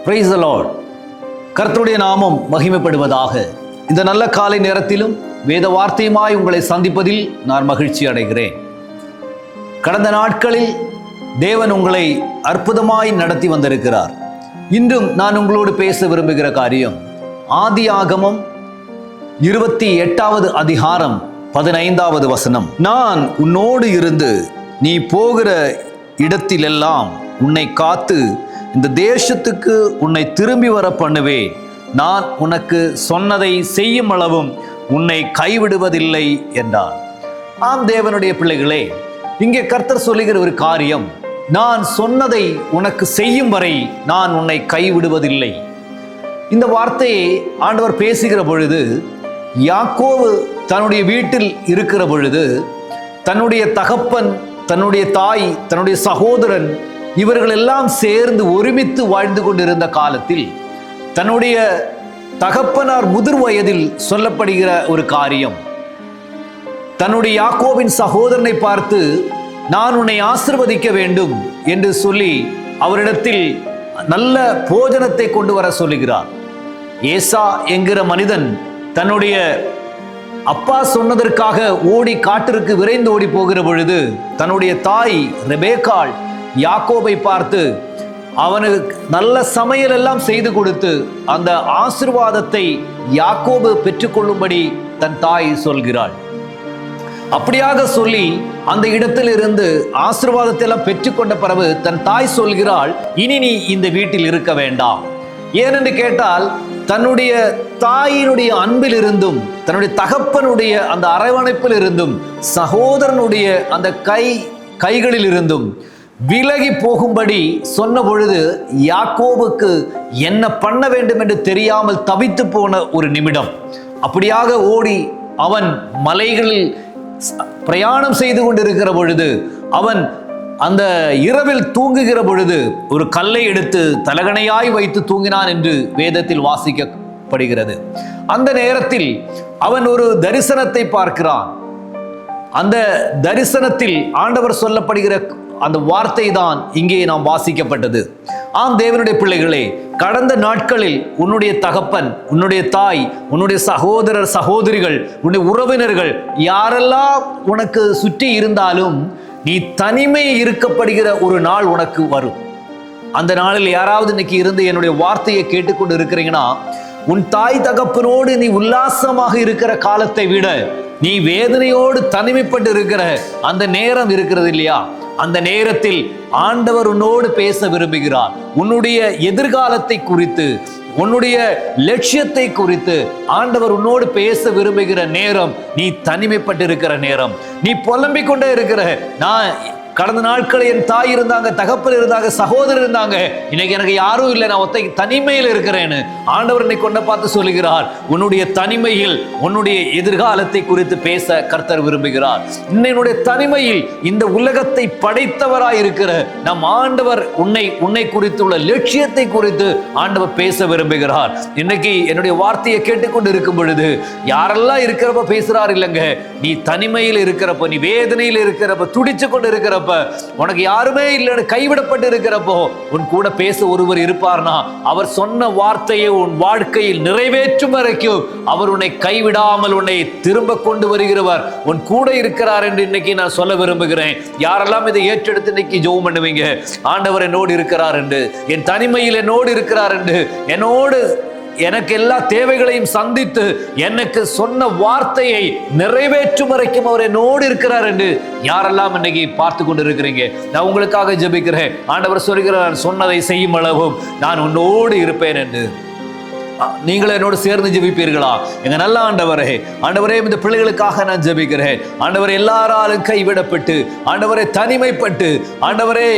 Praise the Lord. கர்த்தருடைய நாமம் மகிமைப்படுவதாக. இந்த நல்ல காலை நேரத்திலும் வேத வார்த்தையுமாய் உங்களை சந்திப்பதில் நான் மகிழ்ச்சி அடைகிறேன். கடந்த நாட்களில் தேவன் உங்களை அற்புதமாய் நடத்தி வந்திருக்கிறார். இன்றும் நான் உங்களோடு பேச விரும்புகிற காரியம் ஆதியாகமம் 28வது அதிகாரம் 15வது வசனம். நான் உன்னோடு இருந்து நீ போகிற இடத்திலெல்லாம் உன்னை காத்து இந்த தேசத்துக்கு உன்னை திரும்பி வர பண்ணுவேன். நான் உனக்கு சொன்னதை செய்யும் அளவும் உன்னை கைவிடுவதில்லை என்றார். ஆம் தேவனுடைய பிள்ளைகளே, இங்கே கர்த்தர் சொல்லுகிற ஒரு காரியம், நான் சொன்னதை உனக்கு செய்யும் வரை நான் உன்னை கைவிடுவதில்லை. இந்த வார்த்தையை ஆண்டவர் பேசுகிற பொழுது, யாக்கோபு தன்னுடைய வீட்டில் இருக்கிற பொழுது தன்னுடைய தகப்பன், தன்னுடைய தாய், தன்னுடைய சகோதரன் இவர்கள் எல்லாம் சேர்ந்து ஒருமித்து வாழ்ந்து கொண்டிருந்த காலத்தில் தன்னுடைய தகப்பனார் முதிர் வயதில் சொல்லப்படுகிற ஒரு காரியம், தன்னுடைய யாக்கோபின் சகோதரனை பார்த்து நான் உன்னை ஆசீர்வதிக்க வேண்டும் என்று சொல்லி அவரிடத்தில் நல்ல போஜனத்தை கொண்டு வர சொல்லுகிறார். ஏசா என்கிற மனிதன் தன்னுடைய அப்பா சொன்னதற்காக ஓடி காட்டிற்கு விரைந்து ஓடி போகிற பொழுது தன்னுடைய தாய் ரெபேக்காள் யாக்கோபை பார்த்து அவனுக்கு நல்ல சமையல் எல்லாம் செய்து கொடுத்து அந்த ஆசீர்வாதத்தை யாக்கோபு பெற்றுக்கொள்ளும்படி தன் தாய் சொல்கிறாள். அப்படியாக சொல்லி அந்த இடத்தில் இருந்து ஆசீர்வாதத்தை எல்லாம் பெற்றுக்கொண்ட பிறகு தன் தாய் சொல்கிறாள், இனி நீ இந்த வீட்டில் இருக்க வேண்டாம். ஏனென்று கேட்டால், தன்னுடைய தாயினுடைய அன்பில் இருந்தும் தன்னுடைய தகப்பனுடைய அந்த அரவணைப்பில் இருந்தும் சகோதரனுடைய அந்த கைகளில் இருந்தும் விலகி போகும்படி சொன்ன பொழுது யாக்கோபுக்கு என்ன பண்ண வேண்டும் என்று தெரியாமல் தவித்து போன ஒரு நிமிடம். அப்படியாக ஓடி அவன் மலைகளில் பிரயாணம் செய்து கொண்டிருக்கிற பொழுது, அவன் அந்த இரவில் தூங்குகிற பொழுது ஒரு கல்லை எடுத்து தலகணையாய் வைத்து தூங்கினான் என்று வேதத்தில் வாசிக்கப்படுகிறது. அந்த நேரத்தில் அவன் ஒரு தரிசனத்தை பார்க்கிறான். அந்த தரிசனத்தில் ஆண்டவர் சொல்லப்படுகிற அந்த வார்த்தை தான் இங்கே நாம் வாசிக்கப்பட்டது. ஆம் தேவனுடைய பிள்ளைகளே, கடந்த நாட்களில் உன்னுடைய தகப்பன், உன்னுடைய தாய், உன்னுடைய சகோதரர் சகோதரிகள், உன்னுடைய உறவினர்கள் யாரெல்லாம் உனக்கு சுற்றி இருந்தாலும் நீ தனிமை இருக்கப்படுகிற ஒரு நாள் உனக்கு வரும். அந்த நாளில் யாராவது இன்னைக்கு இருந்து என்னுடைய வார்த்தையை கேட்டுக்கொண்டு இருக்கிறீங்கன்னா, உன் தாய் தகப்பனோடு நீ உல்லாசமாக இருக்கிற காலத்தை விட நீ வேதனையோடு தனிமைப்பட்டு இருக்கிற அந்த நேரம் இருக்கிறது இல்லையா? அந்த நேரத்தில் ஆண்டவர் உன்னோடு பேச விரும்புகிறார். உன்னுடைய எதிர்காலத்தை குறித்து, உன்னுடைய லட்சியத்தை குறித்து ஆண்டவர் உன்னோடு பேச விரும்புகிற நேரம் நீ தனிமைப்பட்டு இருக்கிற நேரம். நீ புலம்பிக் கொண்டே இருக்கிற, நான் கடந்த நாட்கள் என் தாய் இருந்தாங்க, தகப்பன் இருந்தாங்க, சகோதரர் இருந்தாங்க, இன்னைக்கு எனக்கு யாரும் இல்லை, நான் ஒத்தை தனிமையில் இருக்கிறேன்னு ஆண்டவர் என்னை கொண்ட பார்த்து சொல்லுகிறார். உன்னுடைய தனிமையில் உன்னுடைய எதிர்காலத்தை குறித்து பேச கர்த்தர் விரும்புகிறார். என்னுடைய தனிமையில் இந்த உலகத்தை படைத்தவராய் இருக்கிற நம் ஆண்டவர் உன்னை குறித்துள்ள லட்சியத்தை குறித்து ஆண்டவர் பேச விரும்புகிறார். இன்னைக்கு என்னுடைய வார்த்தையை கேட்டுக்கொண்டு இருக்கும் பொழுது யாரெல்லாம் இருக்கிறப்ப பேசுறார் இல்லைங்க, நீ தனிமையில் இருக்கிறப்ப, நீ வேதனையில் இருக்கிறப்ப, துடிச்சு கொண்டு இருக்கிறப்ப, உனக்கு யாருமே இல்லைன்னு கைவிடப்பட்டு இருக்கிறப்போ உன் கூட பேச ஒருவர் இருப்பார்னா அவர் சொன்ன வார்த்தையை உன் வாழ்க்கையில் நிறைவேற்றும் வரைக்கும் அவர் உன்னை கைவிடாமல் உன்னை திரும்ப கொண்டு வருகிறவர் உன் கூட இருக்கிறார் என்று இன்னைக்கு நான் சொல்ல விரும்புகிறேன். யாரெல்லாம் இதை ஏற்றெடுத்து இன்னைக்கு ஜெபம் பண்ணுவீங்க, ஆண்டவர் என்னோடு இருக்கிறார் என்று, என் தனிமையில் என்னோடு இருக்கிறார் என்று, என்னோடு எனக்கு எல்லா தேவைகளையும் சந்தித்து எனக்கு சொன்ன வார்த்தையை நிறைவேற்றும் வரைக்கும் அவர் என்னோடு இருக்கிறார் என்று யாரெல்லாம் இன்னைக்கு பார்த்து கொண்டு இருக்கிறீங்க, நான் உங்களுக்காக ஜெபிக்கிறேன். ஆண்டவர் சொல்கிறார், சொன்னதை செய்யும் அளவும் நான் உன்னோடு இருப்பேன் என்று. நீங்கள் என்னோடு சேர்ந்து ஜெபிப்பீர்களா? எங்க நல்ல ஆண்டவரே, ஆண்டவரே இந்த பிள்ளைகளுக்காக நான் ஜெபிக்கிறேன். ஆண்டவரே, எல்லாராலும் கைவிடப்பட்டு, ஆண்டவரே தனிமைப்பட்டு, ஆண்டவரே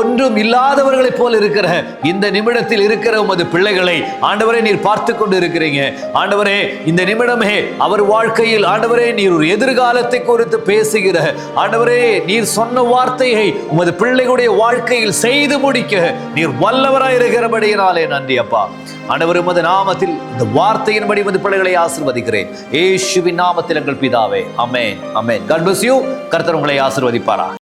ஒன்றும் இல்லாதவர்களை போல் இருக்கிற இந்த நிமிடத்தில் இருக்கிற உமது பிள்ளைகளை ஆண்டவரே நீர் பார்த்து கொண்டு இருக்கிறீங்க. ஆண்டவரே, இந்த நிமிடமே அவர் வாழ்க்கையில் ஆண்டவரே நீர் ஒரு எதிர்காலத்தை குறித்து பேசுகிற ஆண்டவரே, நீர் சொன்ன வார்த்தையை உமது பிள்ளைகளுடைய வாழ்க்கையில் செய்து முடிக்க நீர் வல்லவராய் இருக்கிறபடியினாலே நன்றி அப்பா. ஆண்டவர் உமது நாமத்தில் இந்த வார்த்தையின்படி உமது பிள்ளைகளை ஆசீர்வதிக்கிறேன். இயேசுவின் நாமத்தில் எங்கள் பிதாவே. ஆமென், ஆமென். God bless you. கர்த்தர் உங்களை ஆசீர்வதிப்பாரா.